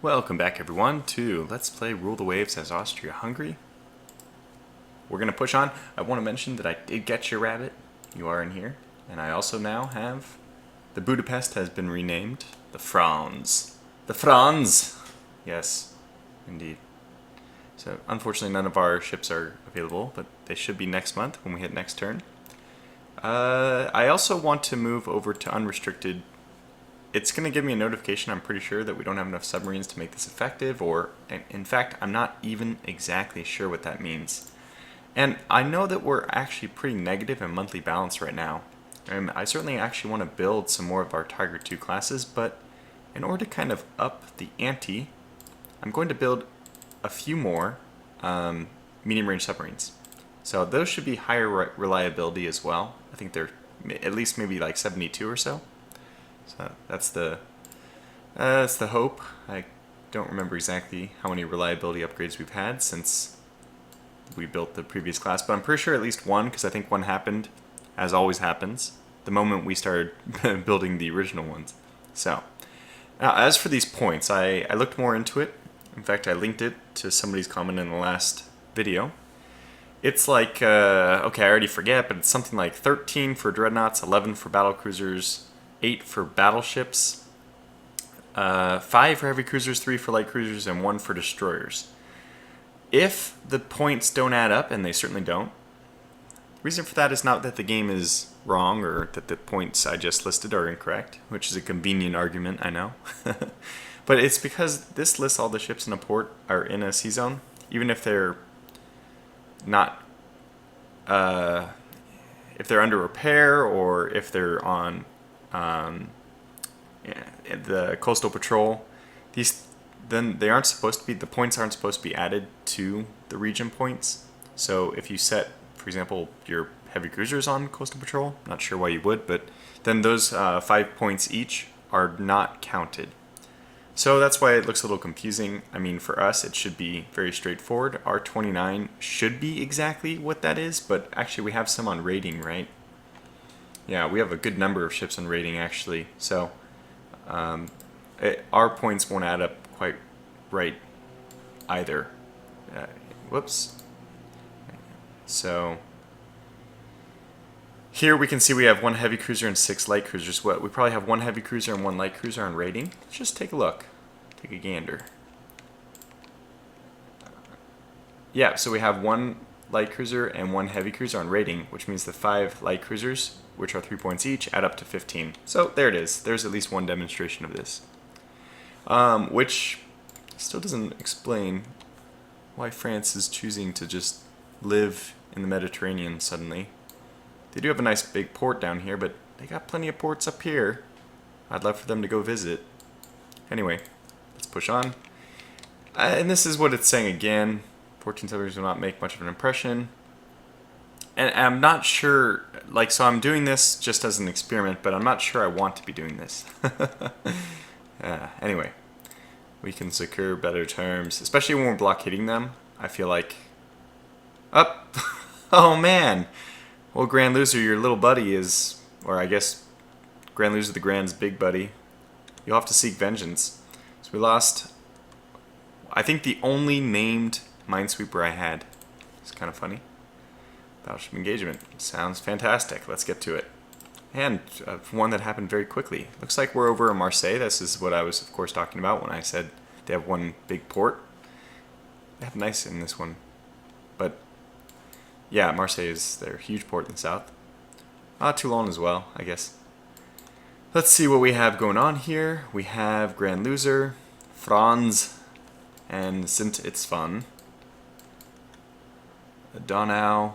Welcome back everyone to Let's Play Rule the Waves as Austria-Hungary. We're going to push on. I want to mention that I did get your rabbit. You are in here. And I also now have... The Budapest has been renamed the Franz. The Franz! Yes, indeed. So unfortunately none of our ships are available, but they should be next month when we hit next turn. I also want to move over to unrestricted. It's going to give me a notification, I'm pretty sure, that we don't have enough submarines to make this effective, or, in fact, I'm not even exactly sure what that means. And I know that we're actually pretty negative in monthly balance right now. And I certainly actually want to build some more of our Tiger II classes, but in order to kind of up the ante, I'm going to build a few more medium-range submarines. So those should be higher reliability as well. I think they're at least maybe like 72 or so. So that's the hope. I don't remember exactly how many reliability upgrades we've had since we built the previous class, but I'm pretty sure at least one, because I think one happened, as always happens, the moment we started building the original ones. So, now as for these points, I looked more into it. In fact, I linked it to somebody's comment in the last video. It's like, okay, I already forget, but it's something like 13 for dreadnoughts, 11 for battlecruisers, 8 for battleships, 5 for heavy cruisers, 3 for light cruisers, and 1 for destroyers. If the points don't add up, and they certainly don't, the reason for that is not that the game is wrong or that the points I just listed are incorrect, which is a convenient argument, I know. But it's because this lists all the ships in a port or in a sea zone, even if they're not, if they're under repair or if they're on the coastal patrol. Then they aren't supposed to be, the points aren't supposed to be added to the region points. So if you set, for example, your heavy cruisers on coastal patrol, not sure why you would, but then those 5 points each are not counted. So that's why it looks a little confusing. I mean, for us, it should be very straightforward. Our 29 should be exactly what that is, but actually we have some on rating, right? Yeah, we have a good number of ships on rating, actually. So our points won't add up quite right either. Whoops. So here we can see we have 1 heavy cruiser and 6 light cruisers. What we probably have 1 heavy cruiser and 1 light cruiser on rating. Let's just take a look. Take a gander. Yeah, so we have 1 light cruiser and 1 heavy cruiser on rating, which means the 5 light cruisers, which are 3 points each, add up to 15. So there it is. There's at least one demonstration of this. Which still doesn't explain why France is choosing to just live in the Mediterranean suddenly. They do have a nice big port down here, but they got plenty of ports up here. I'd love for them to go visit. Anyway, let's push on. And this is what it's saying again. 14 submarines will not make much of an impression. And I'm not sure, like, so I'm doing this just as an experiment, but I'm not sure I want to be doing this. Anyway, we can secure better terms, especially when we're blockading them. I feel like, up. Oh man. Well, Grand Loser, your little buddy is, or I guess Grand Loser the Grand's big buddy. You'll have to seek vengeance. So we lost, I think, the only named minesweeper I had. It's kind of funny. Battleship engagement. Sounds fantastic. Let's get to it. And one that happened very quickly. Looks like we're over in Marseille. This is what I was, of course, talking about when I said they have 1 big port. They have nice in this one. But, yeah, Marseille is their huge port in the south. Toulon as well, I guess. Let's see what we have going on here. We have Grand Loser, Franz, and Sint It's Fun. Donau,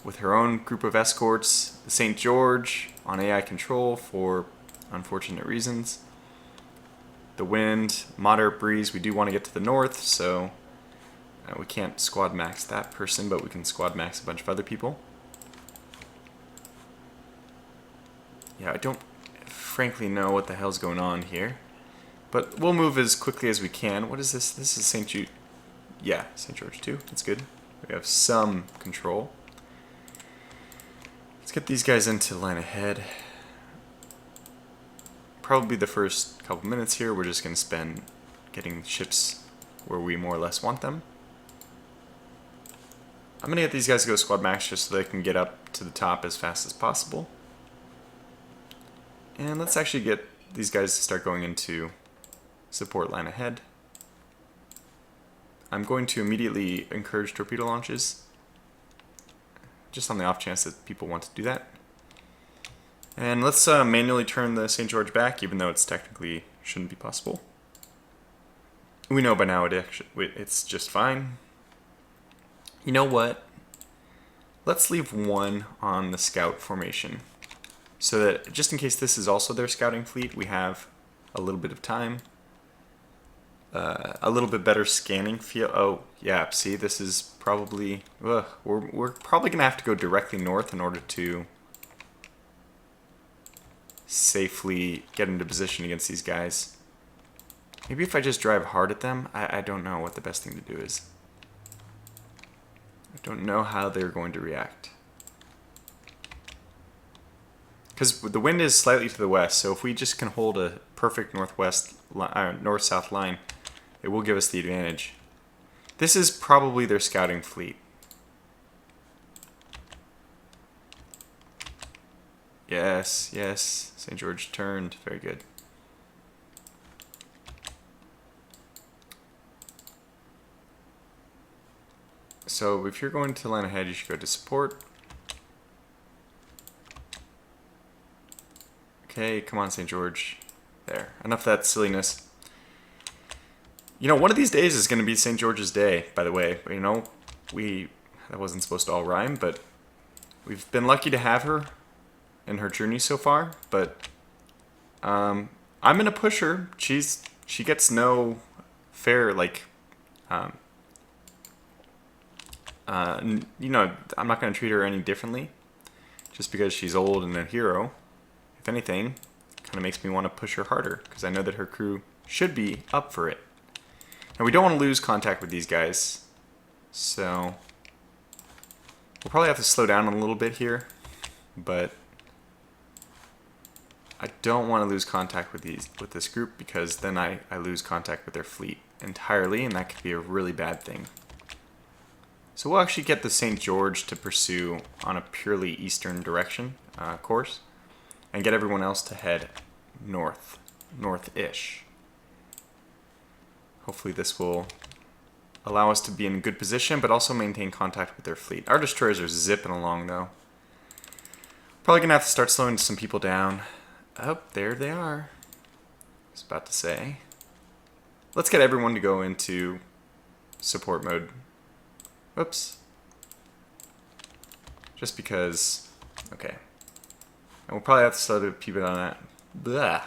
with her own group of escorts, the St. George on AI control for unfortunate reasons. The wind, moderate breeze, we do want to get to the north, so we can't squad max that person, but we can squad max a bunch of other people. Yeah, I don't frankly know what the hell's going on here, but we'll move as quickly as we can. What is this? This is St. Jude. Yeah, St. George 2, that's good. We have some control. Let's get these guys into line ahead. probably the first couple minutes here, we're just going to spend getting ships where we more or less want them. I'm going to get these guys to go squad max just so they can get up to the top as fast as possible. And let's actually get these guys to start going into support line ahead. I'm going to immediately encourage torpedo launches, just on the off chance that people want to do that. And let's manually turn the St. George back, even though it's technically shouldn't be possible. We know by now it's just fine. You know what? Let's leave one on the scout formation, so that just in case this is also their scouting fleet, we have a little bit of time. A little bit better scanning feel. Oh, yeah, see, this is probably... we're probably going to have to go directly north in order to safely get into position against these guys. Maybe if I just drive hard at them, I don't know what the best thing to do is. I don't know how they're going to react. Because the wind is slightly to the west, so if we just can hold a perfect north-south line, it will give us the advantage. This is probably their scouting fleet. Yes, yes, St. George turned. Very good. So if you're going to line ahead, you should go to support. Okay, come on, St. George. There. Enough of that silliness. You know, one of these days is going to be St. George's Day, by the way. You know, that wasn't supposed to all rhyme, but we've been lucky to have her in her journey so far. But I'm going to push her. She gets no fair, like, you know, I'm not going to treat her any differently just because she's old and a hero. If anything, it kind of makes me want to push her harder because I know that her crew should be up for it. And we don't want to lose contact with these guys, so we'll probably have to slow down a little bit here, but I don't want to lose contact with this group because then I lose contact with their fleet entirely, and that could be a really bad thing. So we'll actually get the St. George to pursue on a purely eastern direction course, and get everyone else to head north-ish. Hopefully this will allow us to be in good position, but also maintain contact with their fleet. Our destroyers are zipping along, though. Probably going to have to start slowing some people down. Oh, there they are. I was about to say. Let's get everyone to go into support mode. Whoops. Just because... Okay. And we'll probably have to slow the people down that. Blah.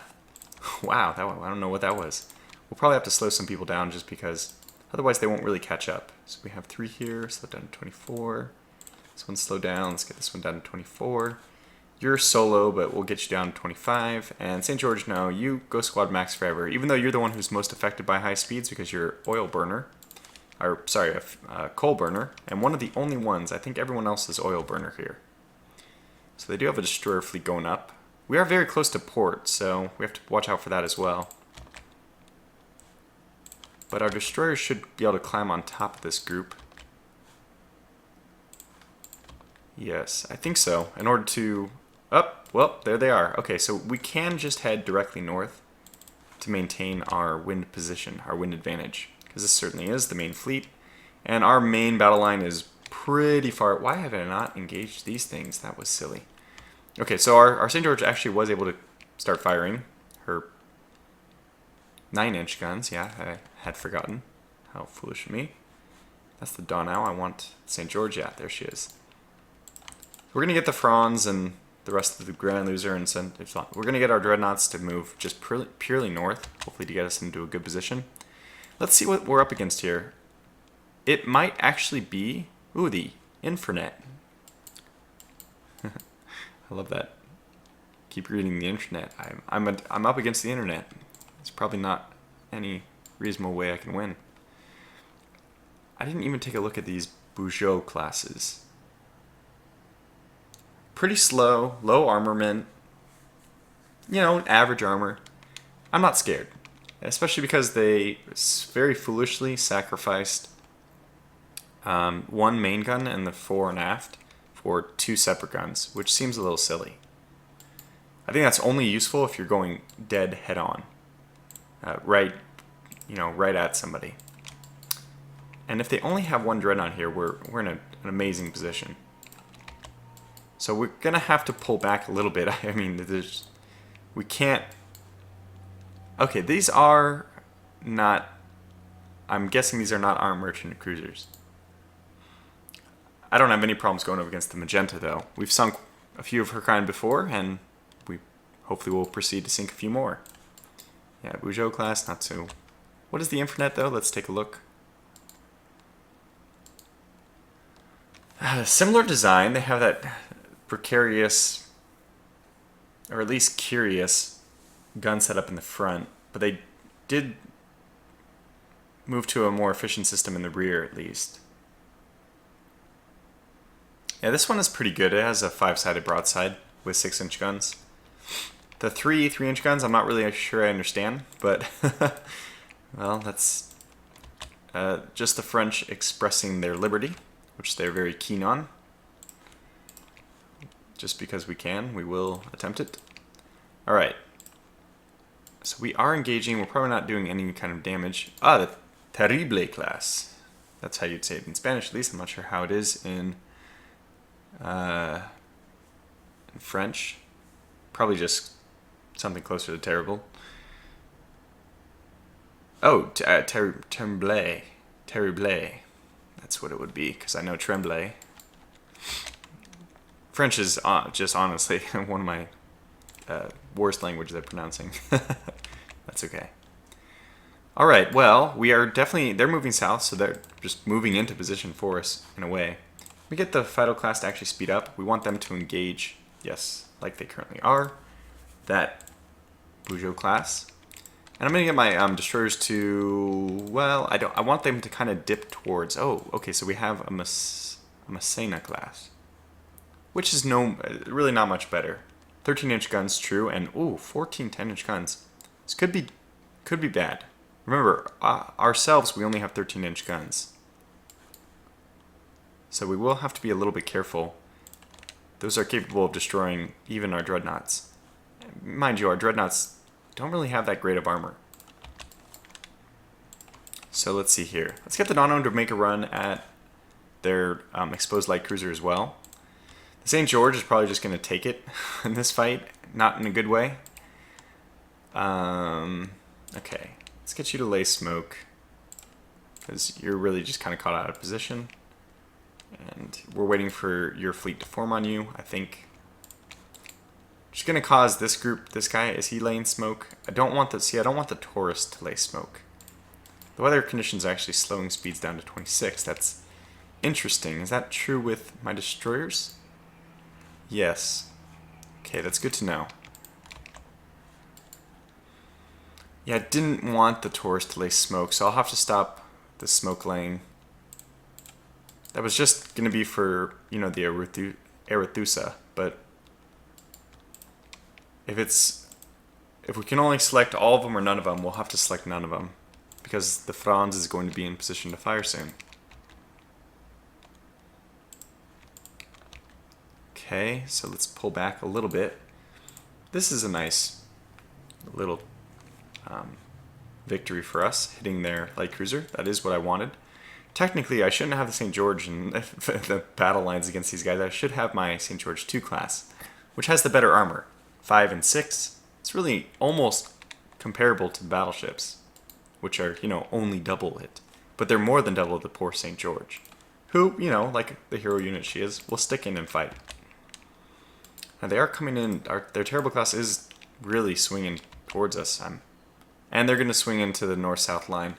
Wow, that one, I don't know what that was. We'll probably have to slow some people down just because otherwise they won't really catch up. So we have 3 here, slow down to 24. This one's slow down, let's get this one down to 24. You're solo, but we'll get you down to 25. And St. George, no, you go squad max forever, even though you're the one who's most affected by high speeds because you're oil burner. Or, sorry, a coal burner. And one of the only ones, I think everyone else is oil burner here. So they do have a destroyer fleet going up. We are very close to port, so we have to watch out for that as well. But our destroyers should be able to climb on top of this group. Yes, I think so. In order to... Oh, well, there they are. Okay, so we can just head directly north to maintain our wind position, our wind advantage. Because this certainly is the main fleet. And our main battle line is pretty far... Why have I not engaged these things? That was silly. Okay, so our St. George actually was able to start firing her 9-inch guns. Yeah, I had forgotten. How foolish of me. That's the Donau. I want St. George. Yeah, there she is. We're going to get the Franz and the rest of the Grand Loser and we're going to get our dreadnoughts to move just purely north, hopefully to get us into a good position. Let's see what we're up against here. It might actually be, ooh, the Infernet. I love that. Keep reading the internet. I'm up against the internet. There's probably not any reasonable way I can win. I didn't even take a look at these Bugeaud classes. Pretty slow, low armament. You know, average armor. I'm not scared. Especially because they very foolishly sacrificed one main gun and the fore and aft for 2 separate guns, which seems a little silly. I think that's only useful if you're going dead head on, right at somebody. And if they only have 1 dreadnought here, we're in an amazing position. So we're gonna have to pull back a little bit. I mean, we can't. Okay, these are not. I'm guessing these are not armed merchant cruisers. I don't have any problems going up against the Magenta, though. We've sunk a few of her kind before, and we hopefully will proceed to sink a few more. Yeah, Bugeaud class, not so. What is the Infernet, though? Let's take a look. Similar design. They have that precarious, or at least curious, gun setup in the front, but they did move to a more efficient system in the rear, at least. Yeah, this one is pretty good. It has a 5-sided broadside with 6-inch guns. The 3-inch guns, I'm not really sure I understand, but well, that's just the French expressing their liberty, which they're very keen on. Just because we can, we will attempt it. All right. So we are engaging. We're probably not doing any kind of damage. The Terrible class. That's how you'd say it in Spanish, at least. I'm not sure how it is in French. Probably just something closer to terrible. Oh, Tremblay. Terrible. That's what it would be, because I know Tremblay. French is just honestly one of my worst languages at pronouncing. That's okay. All right, well, we are definitely, they're moving south, so they're just moving into position for us in a way. We get the Fido class to actually speed up. We want them to engage, yes, like they currently are, that Bugeaud class. And I'm going to get my destroyers to, well, I want them to kind of dip towards, oh, okay, so we have a Massena class, which is really not much better. 13-inch guns, true, and ooh, 14 10-inch guns. This could be bad. Remember, ourselves, we only have 13-inch guns. So we will have to be a little bit careful. Those are capable of destroying even our dreadnoughts. Mind you, our dreadnoughts don't really have that great of armor. So let's see here. Let's get the Nano to make a run at their exposed light cruiser as well. The St. George is probably just going to take it in this fight, not in a good way. Okay, let's get you to lay smoke, because you're really just kind of caught out of position. And we're waiting for your fleet to form on you, I think. Just going to cause this group, this guy, is he laying smoke? I don't want the Taurus to lay smoke. The weather conditions are actually slowing speeds down to 26. That's interesting. Is that true with my destroyers? Yes. Okay, that's good to know. Yeah, I didn't want the Taurus to lay smoke, so I'll have to stop the smoke laying. That was just going to be for, the Arethusa, but if we can only select all of them or none of them, we'll have to select none of them, because the Franz is going to be in position to fire soon. Okay, so let's pull back a little bit. This is a nice little victory for us, hitting their light cruiser. That is what I wanted. Technically, I shouldn't have the St. George in the battle lines against these guys. I should have my St. George 2 class, which has the better armor, 5 and 6. It's really almost comparable to the battleships, which are, only double it. But they're more than double the poor St. George, who, like the hero unit she is, will stick in and fight. Now they are coming in. Their terrible class is really swinging towards us. And they're going to swing into the north-south line.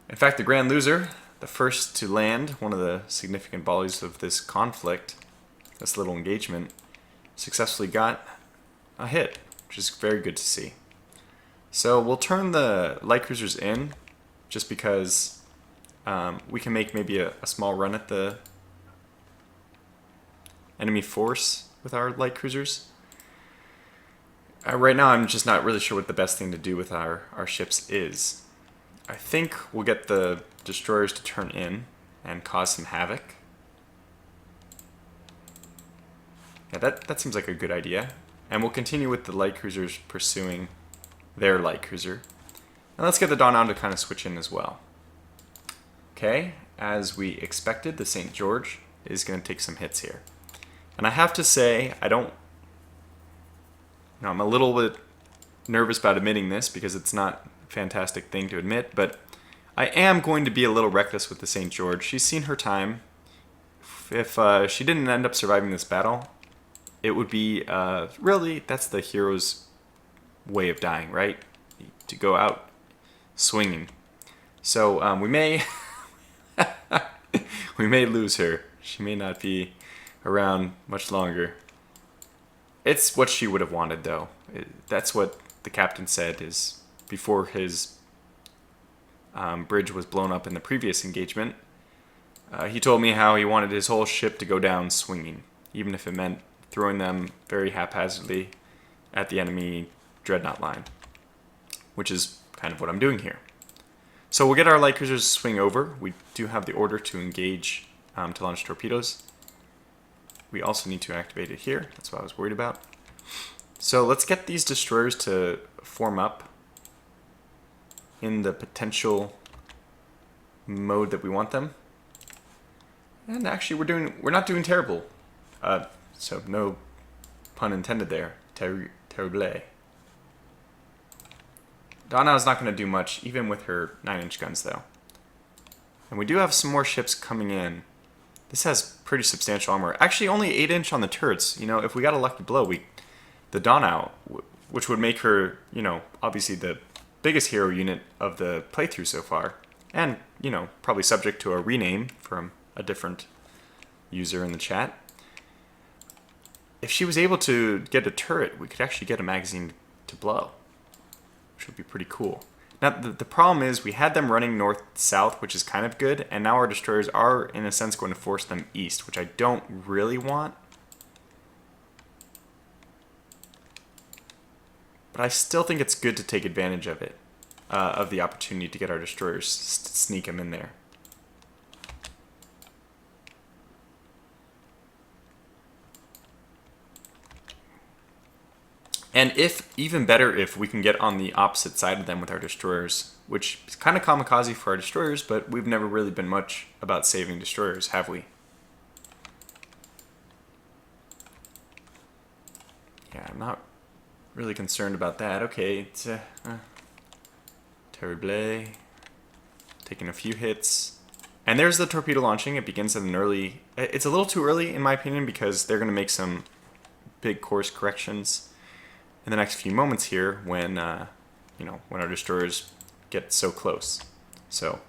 In fact, the Grand Loser, the first to land one of the significant volleys of this conflict, this little engagement, successfully got a hit, which is very good to see. So we'll turn the light cruisers in, just because we can make maybe a small run at the enemy force with our light cruisers. Right now, I'm just not really sure what the best thing to do with our ships is. I think we'll get the destroyers to turn in and cause some havoc. Yeah, that seems like a good idea. And we'll continue with the light cruisers pursuing their light cruiser. And let's get the Dawn to kind of switch in as well. Okay, as we expected, the St. George is going to take some hits here. And I have to say, I'm a little bit nervous about admitting this because it's not a fantastic thing to admit, but I am going to be a little reckless with the St. George. She's seen her time. If she didn't end up surviving this battle, it would be, really, that's the hero's way of dying, right? To go out swinging. So we may we may lose her. She may not be around much longer. It's what she would have wanted, though. That's what the captain said is before his bridge was blown up in the previous engagement. He told me how he wanted his whole ship to go down swinging, even if it meant throwing them very haphazardly at the enemy dreadnought line, which is kind of what I'm doing here. So we'll get our light cruisers to swing over. We do have the order to engage to launch torpedoes. We also need to activate it here. That's what I was worried about. So let's get these destroyers to form up in the potential mode that we want them. And actually, we're not doing terrible. So no pun intended there. Terrible. Donna is not going to do much, even with her 9-inch guns, though. And we do have some more ships coming in. This has pretty substantial armor. Actually, only 8-inch on the turrets. You know, if we got a lucky blow, the Donau, which would make her, you know, obviously the biggest hero unit of the playthrough so far, and, you know, probably subject to a rename from a different user in the chat. If she was able to get a turret, we could actually get a magazine to blow, which would be pretty cool. Now, the problem is we had them running north-south, which is kind of good, and now our destroyers are, in a sense, going to force them east, which I don't really want. But I still think it's good to take advantage of it, of the opportunity to get our destroyers, sneak them in there. And even better if we can get on the opposite side of them with our destroyers, which is kind of kamikaze for our destroyers, but we've never really been much about saving destroyers, have we? Yeah, I'm not really concerned about that. Okay, it's terrible. Taking a few hits. And there's the torpedo launching. It begins at an early... It's a little too early, in my opinion, because they're going to make some big course corrections in the next few moments here when, when our destroyers get so close. So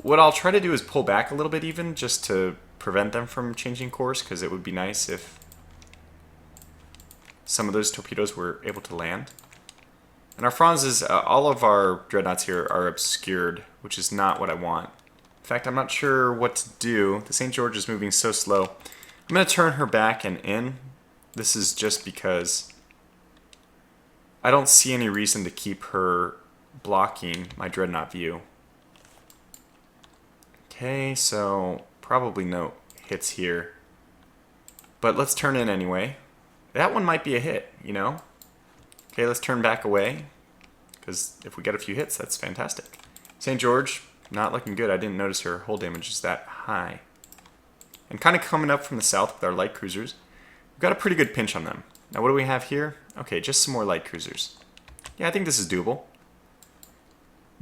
what I'll try to do is pull back a little bit even, just to prevent them from changing course, because it would be nice if some of those torpedoes were able to land. And our Franz's, all of our dreadnoughts here are obscured, which is not what I want. In fact, I'm not sure what to do. The St. George is moving so slow. I'm going to turn her back and in. This is just because I don't see any reason to keep her blocking my dreadnought view. Okay, so probably no hits here. But let's turn in anyway. That one might be a hit, you know? Okay, let's turn back away, because if we get a few hits, that's fantastic. St. George, not looking good. I didn't notice her hull damage is that high. And kind of coming up from the south with our light cruisers, we've got a pretty good pinch on them. Now what do we have here? Okay, just some more light cruisers. Yeah, I think this is doable.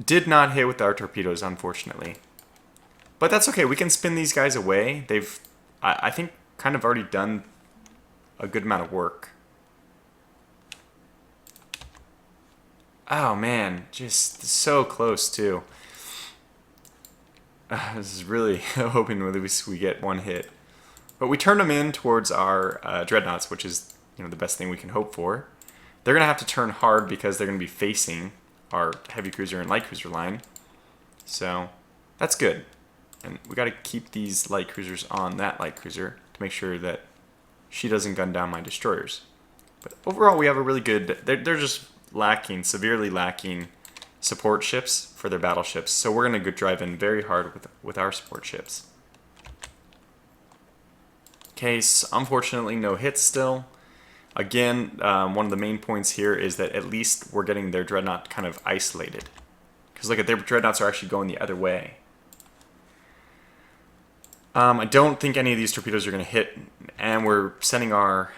Did not hit with our torpedoes, unfortunately. But that's okay, we can spin these guys away. They've, I think, kind of already done a good amount of work. Oh man, just so close too. This is really hoping we get one hit. But we turned them in towards our dreadnoughts, which is, you know, the best thing we can hope for. They're gonna have to turn hard because they're gonna be facing our heavy cruiser and light cruiser line. So that's good. And we gotta keep these light cruisers on that light cruiser to make sure that she doesn't gun down my destroyers. But overall, we have a really good... They're just lacking, severely lacking support ships for their battleships. So we're going to drive in very hard with our support ships. Case, unfortunately, no hits still. Again, one of the main points here is that at least we're getting their dreadnought kind of isolated. Because look at their dreadnoughts are actually going the other way. I don't think any of these torpedoes are going to hit, and we're sending our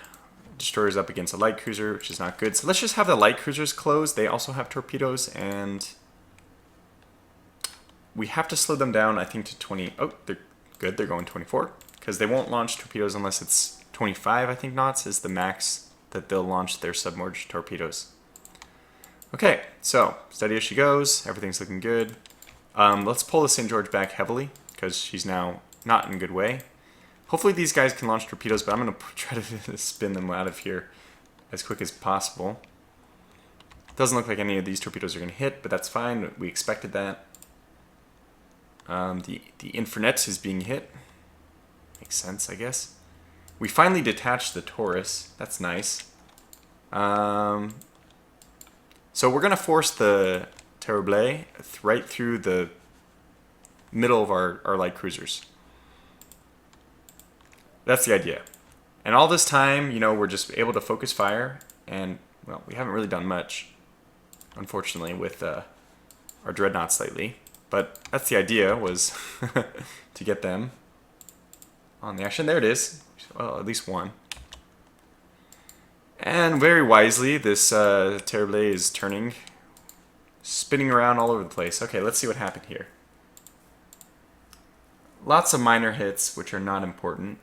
destroyers up against a light cruiser, which is not good. So let's just have the light cruisers close. They also have torpedoes, and we have to slow them down, I think, to 20. Oh, they're good. They're going 24, because they won't launch torpedoes unless it's 25, I think, knots is the max that they'll launch their submerged torpedoes. Okay, so steady as she goes. Everything's looking good. Let's pull the St. George back heavily, because she's now not in a good way. Hopefully these guys can launch torpedoes, but I'm going to try to spin them out of here as quick as possible. Doesn't look like any of these torpedoes are going to hit, but that's fine. We expected that. The Infernet is being hit. Makes sense, I guess. We finally detached the Taurus. That's nice. So we're going to force the Terrible right through the middle of our light cruisers. That's the idea. And all this time, you know, we're just able to focus fire. And, well, we haven't really done much, unfortunately, with our dreadnoughts lately. But that's the idea, was to get them on the action. There it is. Well, at least one. And very wisely, this Terrible is turning, spinning around all over the place. Okay, let's see what happened here. Lots of minor hits, which are not important.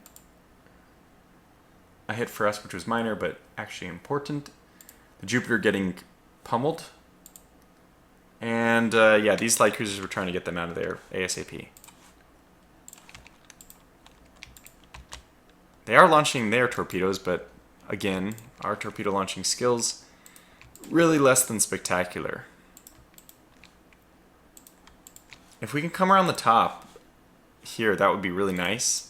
A hit for us, which was minor, but actually important. The Jupiter getting pummeled. And, yeah, these light cruisers were trying to get them out of there ASAP. They are launching their torpedoes, but again, our torpedo launching skills really less than spectacular. If we can come around the top here, that would be really nice.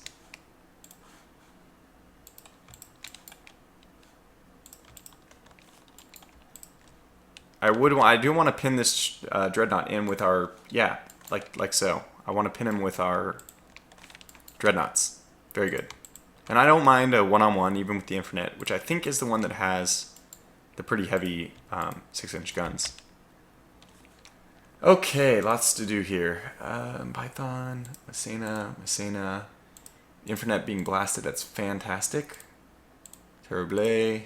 I do want to pin this dreadnought in with our, yeah, like so. I want to pin him with our dreadnoughts. Very good. And I don't mind a one-on-one, even with the Infernet, which I think is the one that has the pretty heavy 6-inch guns. Okay, lots to do here. Python, Messina, Infernet being blasted, that's fantastic. Terrible.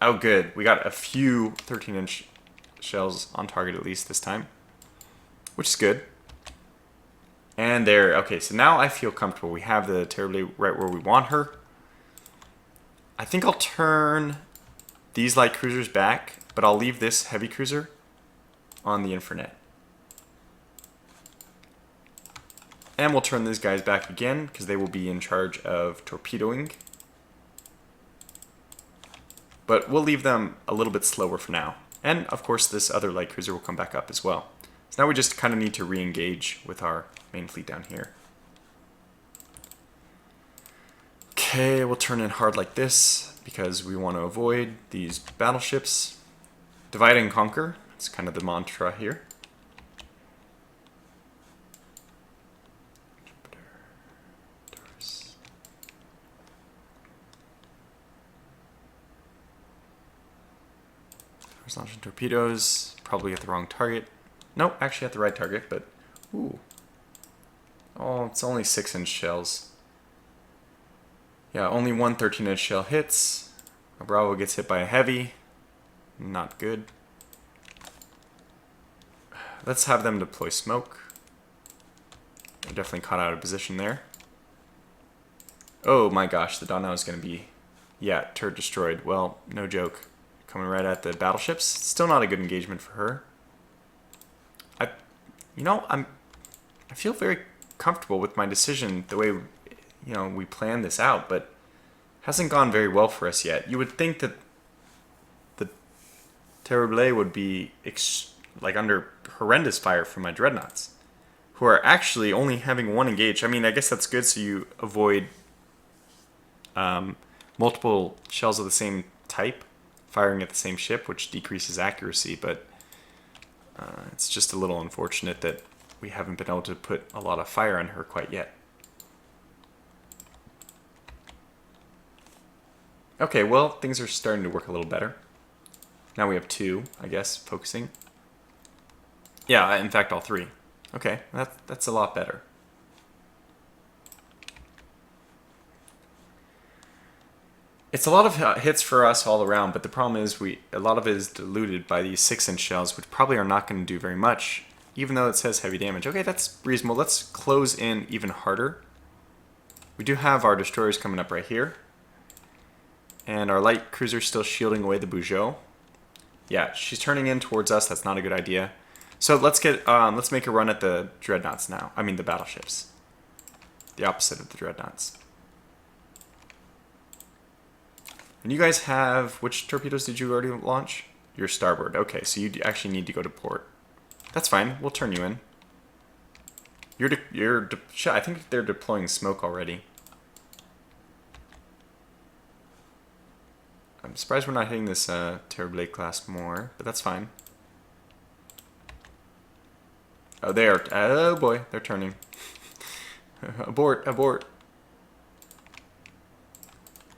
Oh, good. We got a few 13-inch shells on target at least this time, which is good. And there, okay, so now I feel comfortable. We have the Terrible right where we want her. I think I'll turn these light cruisers back, but I'll leave this heavy cruiser on the Infernet. And we'll turn these guys back again, because they will be in charge of torpedoing. But we'll leave them a little bit slower for now. And, of course, this other light cruiser will come back up as well. So now we just kind of need to re-engage with our main fleet down here. Okay, we'll turn in hard like this, because we want to avoid these battleships. Divide and conquer. That's kind of the mantra here. Launching torpedoes, probably at the wrong target. Nope, actually at the right target, but ooh. Oh, it's only 6-inch shells. Yeah, only one 13-inch shell hits. A Bravo gets hit by a heavy. Not good. Let's have them deploy smoke. They're definitely caught out of position there. Oh my gosh, the Donnell is going to be, yeah, turret destroyed. Well, no joke. Coming right at the battleships. Still not a good engagement for her. I feel very comfortable with my decision, the way, we planned this out, but hasn't gone very well for us yet. You would think that the Terrible would be under horrendous fire from my dreadnoughts, who are actually only having one engage. I mean, I guess that's good, so you avoid multiple shells of the same type, firing at the same ship, which decreases accuracy, but it's just a little unfortunate that we haven't been able to put a lot of fire on her quite yet. Okay, well, things are starting to work a little better. Now we have 2, I guess, focusing. Yeah, in fact, all 3. Okay, that's a lot better. It's a lot of hits for us all around, but the problem is a lot of it is diluted by these 6-inch shells, which probably are not going to do very much, even though it says heavy damage. Okay, that's reasonable. Let's close in even harder. We do have our destroyers coming up right here. And our light cruiser still shielding away the Bugeaud. Yeah, she's turning in towards us. That's not a good idea. So let's make a run at the dreadnoughts now. I mean the battleships. The opposite of the dreadnoughts. And you guys have, which torpedoes did you already launch? Your starboard. Okay, so you actually need to go to port. That's fine. We'll turn you in. I think they're deploying smoke already. I'm surprised we're not hitting this Terrible class more, but that's fine. Oh, they are. Oh boy, they're turning. Abort, abort.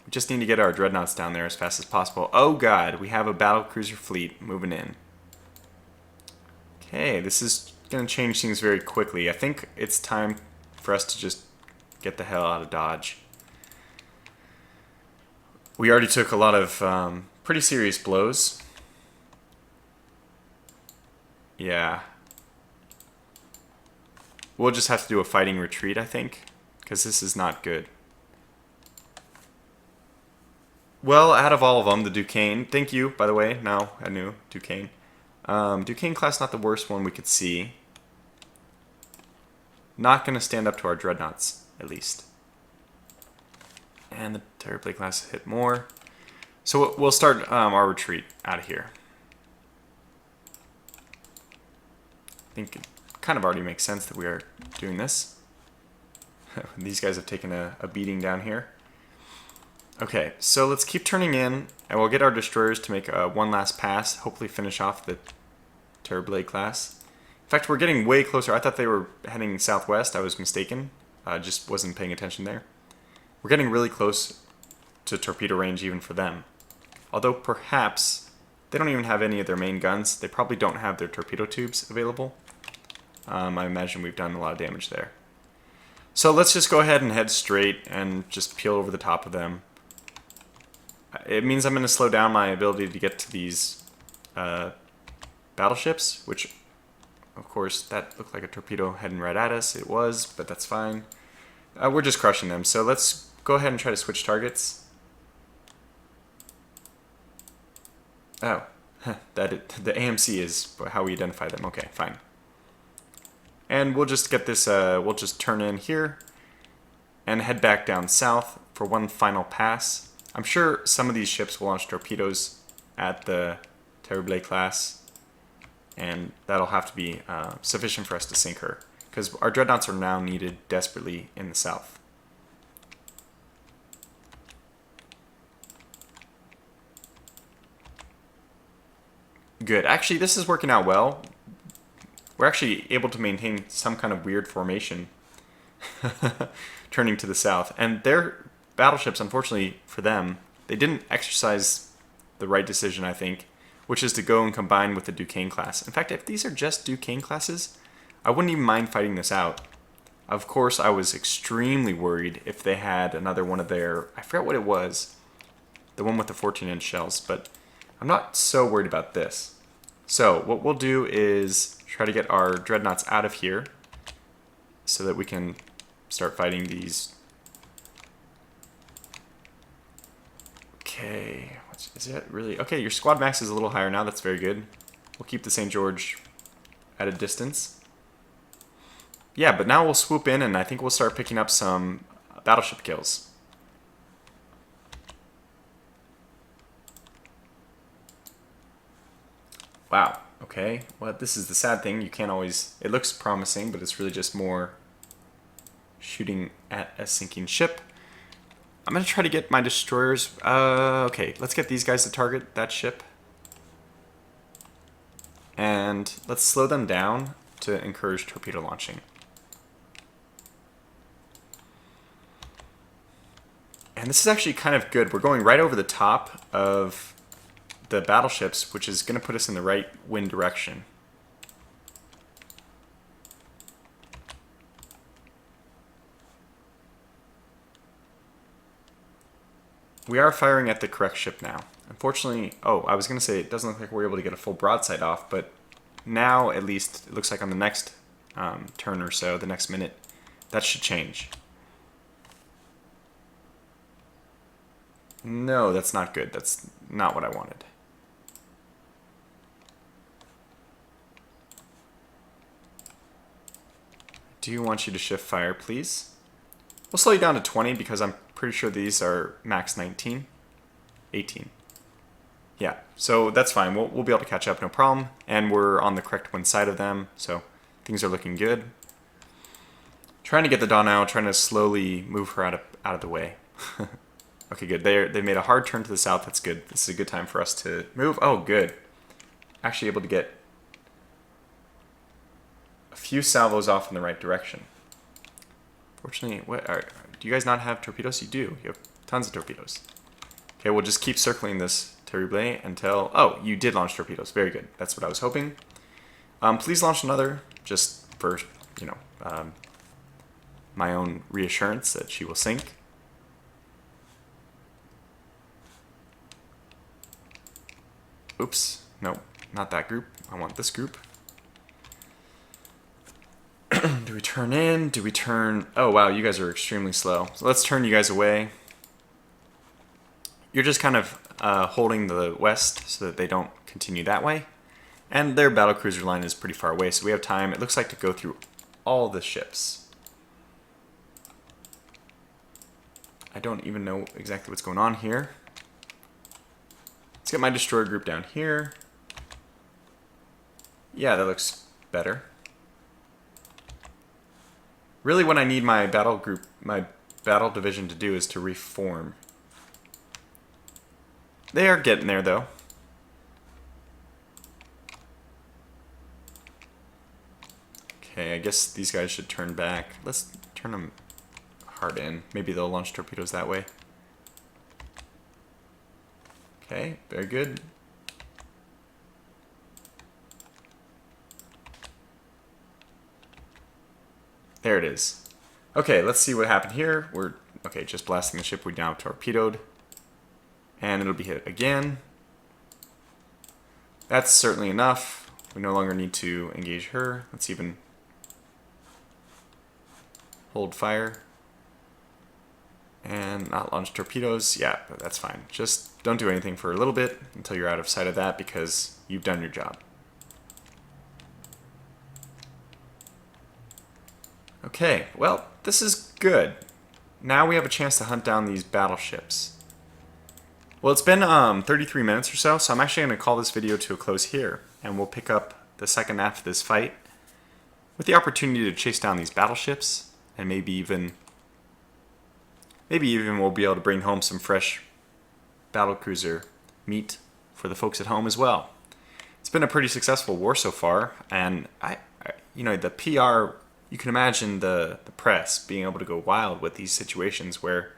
We just need to get our dreadnoughts down there as fast as possible. Oh god, we have a battle cruiser fleet moving in. Okay, this is going to change things very quickly. I think it's time for us to just get the hell out of Dodge. We already took a lot of pretty serious blows. Yeah. We'll just have to do a fighting retreat, I think, because this is not good. Well, out of all of them, the Duquesne, thank you, by the way, now I knew, Duquesne. Duquesne class, not the worst one we could see. Not going to stand up to our dreadnoughts, at least. And the Terrible class hit more. So we'll start our retreat out of here. I think it kind of already makes sense that we are doing this. These guys have taken a beating down here. Okay, so let's keep turning in, and we'll get our destroyers to make one last pass, hopefully finish off the Terrible class. In fact, we're getting way closer. I thought they were heading southwest. I was mistaken. Just wasn't paying attention there. We're getting really close to torpedo range even for them. Although perhaps they don't even have any of their main guns. They probably don't have their torpedo tubes available. I imagine we've done a lot of damage there. So let's just go ahead and head straight and just peel over the top of them. It means I'm going to slow down my ability to get to these battleships, which, of course, that looked like a torpedo heading right at us. It was, but that's fine. We're just crushing them. So let's go ahead and try to switch targets. Oh, the AMC is how we identify them. Okay, fine. And we'll just get this, we'll just turn in here and head back down south for one final pass. I'm sure some of these ships will launch torpedoes at the Terrible class, and that'll have to be sufficient for us to sink her, because our dreadnoughts are now needed desperately in the south. Good. Actually, this is working out well. We're actually able to maintain some kind of weird formation turning to the south. And their battleships, unfortunately for them, they didn't exercise the right decision, I think, which is to go and combine with the Duquesne class. In fact, if these are just Duquesne classes, I wouldn't even mind fighting this out. Of course, I was extremely worried if they had another one of their, I forgot what it was, the one with the 14-inch shells, but I'm not so worried about this. So what we'll do is try to get our dreadnoughts out of here so that we can start fighting these. Okay, is it really? Okay, your squad max is a little higher now. That's very good. We'll keep the St. George at a distance. Yeah, but now we'll swoop in and I think we'll start picking up some battleship kills. Wow, okay. Well, this is the sad thing. You can't always... It looks promising, but it's really just more shooting at a sinking ship. I'm going to try to get my destroyers. Okay, let's get these guys to target that ship. And let's slow them down to encourage torpedo launching. And this is actually kind of good. We're going right over the top of the battleships, which is going to put us in the right wind direction. We are firing at the correct ship now. Unfortunately, oh, I was going to say it doesn't look like we're able to get a full broadside off, but now at least it looks like on the next turn or so, the next minute, that should change. No, that's not good. That's not what I wanted. Do you want you to shift fire, please? We'll slow you down to 20 because I'm pretty sure these are max 19. 18. Yeah, so that's fine. We'll be able to catch up, no problem. And we're on the correct wind side of them, so things are looking good. Trying to get the Donau, trying to slowly move her out of the way. Okay, good. They made a hard turn to the south. That's good. This is a good time for us to move. Oh, good. Actually able to get a few salvos off in the right direction. Fortunately, do you guys not have torpedoes? You do. You have tons of torpedoes. Okay, we'll just keep circling this terrible until... Oh, you did launch torpedoes. Very good. That's what I was hoping. Please launch another, just for, you know, my own reassurance that she will sink. Oops. No, not that group. I want this group. Do we turn in? Do we turn... Oh, wow, you guys are extremely slow. So let's turn you guys away. You're just kind of holding the west so that they don't continue that way. And their battlecruiser line is pretty far away, so we have time, it looks like, to go through all the ships. I don't even know exactly what's going on here. Let's get my destroyer group down here. Yeah, that looks better. Really what I need my battle division to do is to reform. They are getting there though. Okay, I guess these guys should turn back. Let's turn them hard in. Maybe they'll launch torpedoes that way. Okay, very good. There it is. Okay, let's see what happened here. We're, okay, just blasting the ship we now torpedoed. And it'll be hit again. That's certainly enough. We no longer need to engage her. Let's even hold fire. And not launch torpedoes. Yeah, that's fine. Just don't do anything for a little bit until you're out of sight of that because you've done your job. Okay, well, this is good. Now we have a chance to hunt down these battleships. Well, it's been 33 minutes or so, so I'm actually going to call this video to a close here, and we'll pick up the second half of this fight with the opportunity to chase down these battleships, and maybe even we'll be able to bring home some fresh battlecruiser meat for the folks at home as well. It's been a pretty successful war so far, and you know, the PR, you can imagine the press being able to go wild with these situations where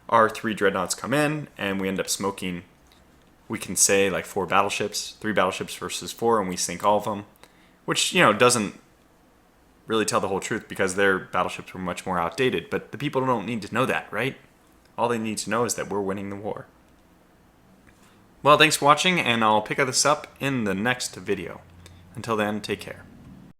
our 3 dreadnoughts come in and we end up smoking, we can say like 4 battleships, 3 battleships versus 4, and we sink all of them, which, you know, doesn't really tell the whole truth because their battleships were much more outdated, but the people don't need to know that, right? All they need to know is that we're winning the war. Well, thanks for watching, and I'll pick this up in the next video. Until then, take care.